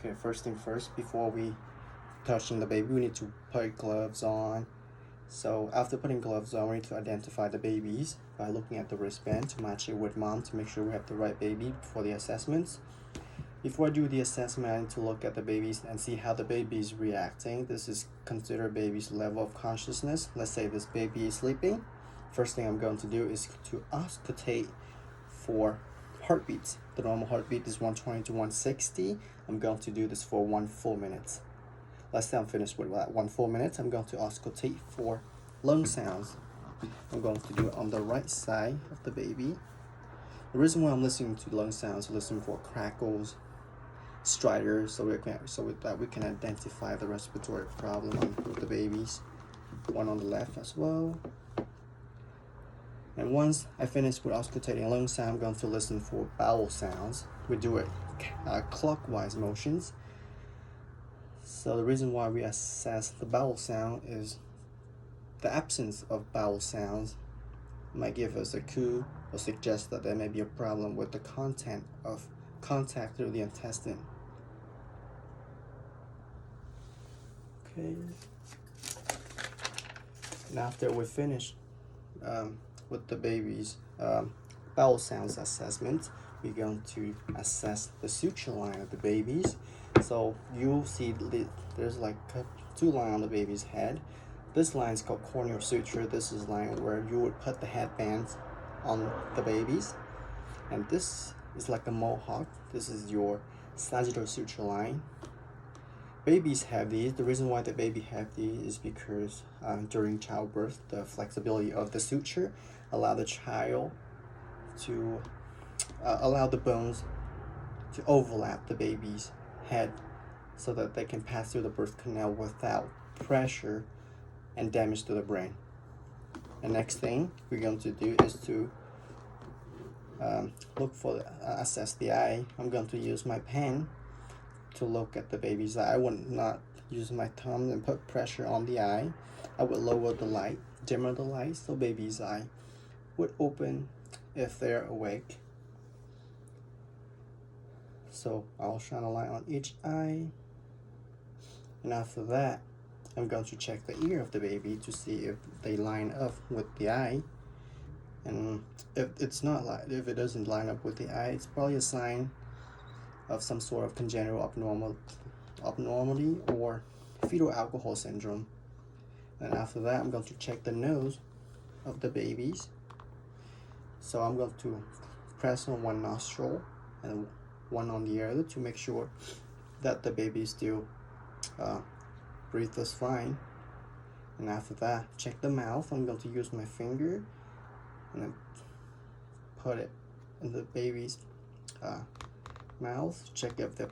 Okay, first thing first, before we touching the baby, we need to put gloves on. So after putting gloves on, we need to identify the babies by looking at the wristband to match it with mom to make sure we have the right baby for the assessments. Before I do the assessment, I need to look at the babies and see how the baby is reacting. This is considered baby's level of consciousness. Let's say this baby is sleeping. First thing I'm going to do is to auscultate for heartbeats. The normal heartbeat is 120 to 160. I'm going to do this for 1 full minute. Let's say I'm finished with that 1 full minute. I'm going to auscultate for lung sounds. I'm going to do it on the right side of the baby. The reason why I'm listening to lung sounds, listening for crackles, striders, so that we can identify the respiratory problem with the babies. One on the left as well. And once I finish with auscultating lung sound, I'm going to listen for bowel sounds. We do it clockwise motions. So the reason why we assess the bowel sound is the absence of bowel sounds might give us a clue or suggest that there may be a problem with the content of contact through the intestine. Okay. And after we finish with the baby's bowel sounds assessment, we're going to assess the suture line of the babies. So you'll see there's like 2 lines on the baby's head. This line is called corneal suture. This is line where you would put the headbands on the babies. And this is like a mohawk. This is your sagittal suture line. Babies have these. The reason why the baby have these is because during childbirth, the flexibility of the suture allow the child to allow the bones to overlap the baby's head so that they can pass through the birth canal without pressure and damage to the brain. The next thing we're going to do is to look for assess the eye. I'm going to use my pen to look at the baby's eye. I would not use my thumb and put pressure on the eye. I would lower the light, dimmer the light, so baby's eye would open if they're awake. So I'll shine a light on each eye. And after that, I'm going to check the ear of the baby to see if they line up with the eye. And if it doesn't line up with the eye, it's probably a sign of some sort of congenital abnormality or fetal alcohol syndrome. And after that, I'm going to check the nose of the babies. So I'm going to press on one nostril and one on the other to make sure that the baby still breathes fine. And after that, check the mouth. I'm going to use my finger and then put it in the baby's mouth. Check if the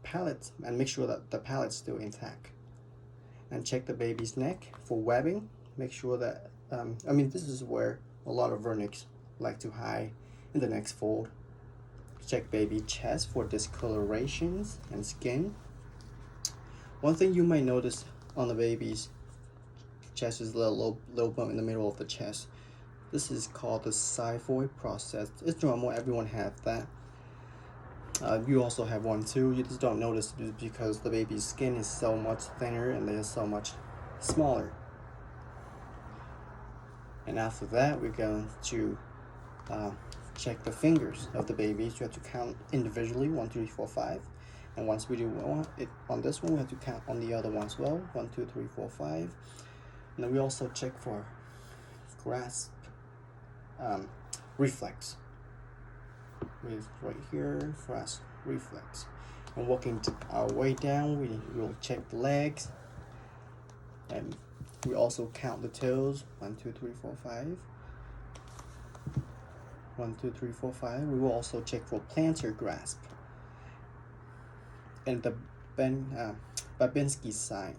palate, and make sure that the palate's still intact. And check the baby's neck for webbing. Make sure that this is where a lot of vernix like to hide in the next fold. Check baby chest for discolorations and skin. One thing you might notice on the baby's chest is a little bump in the middle of the chest. This is called the xiphoid process. It's normal, everyone has that. You also have one too. You just don't notice it because the baby's skin is so much thinner and they're so much smaller. And after that, we're going to check the fingers of the babies. You have to count individually, 1, 2, 3, 4, 5. And once we do it on this one, we have to count on the other one as well. 1, 2, 3, 4, 5. And then we also check for grasp reflex. Right here, grasp reflex. And walking our way down, we will check the legs. And we also count the toes. 1, 2, 3, 4, 5. 1, 2, 3, 4, 5. We will also check for plantar grasp and the Babinski sign.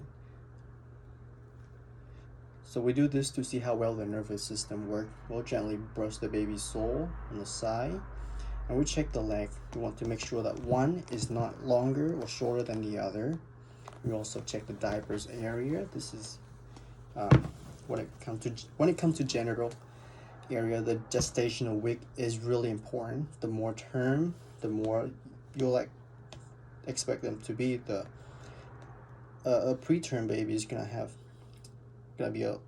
So we do this to see how well the nervous system works. We'll gently brush the baby's sole on the side, and we check the leg. We want to make sure that one is not longer or shorter than the other. We also check the diapers area. This is when it comes to genital area, the gestational week is really important. The more term, the more you'll expect them to be. A preterm baby is gonna be a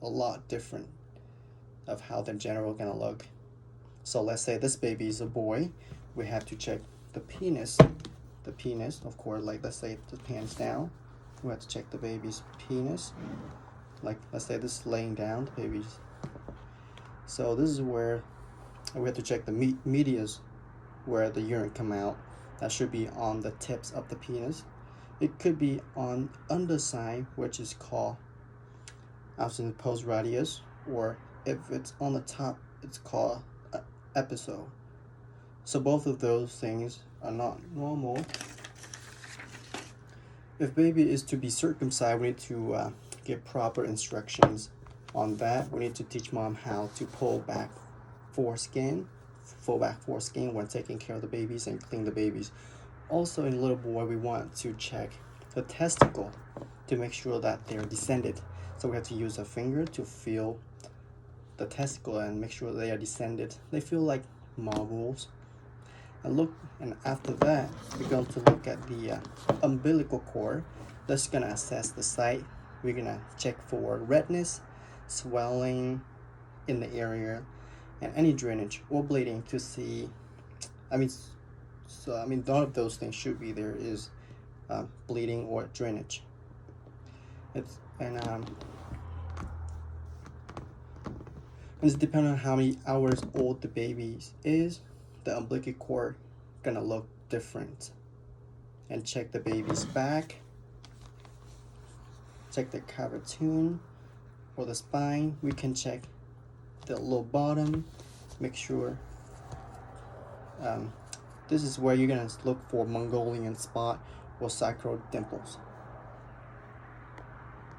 lot different of how the general gonna look. So let's say this baby is a boy, we have to check the penis. The penis, of course, like let's say the pants down, we have to check the baby's penis. Like let's say this is laying down, the baby's. So this is where we have to check the medias, where the urine come out. That should be on the tips of the penis. It could be on underside, which is called asymptotic radius, or if it's on the top, it's called episode. So both of those things are not normal. If baby is to be circumcised, we need to give proper instructions on that. We need to teach mom how to pull back foreskin when taking care of the babies and clean the babies. Also, in little boy, we want to check the testicle to make sure that they're descended. So we have to use a finger to feel the testicle and make sure they are descended. They feel like marbles. And after that, we're going to look at the umbilical cord. That's gonna assess the site. We're gonna check for redness, swelling in the area, and any drainage or bleeding to see. None of those things should be there is bleeding or drainage. It's depending on how many hours old the baby is, the umbilical cord gonna look different. And check the baby's back, check the cavitune or the spine. We can check the low bottom, make sure. This is where you're gonna look for Mongolian spot or sacral dimples.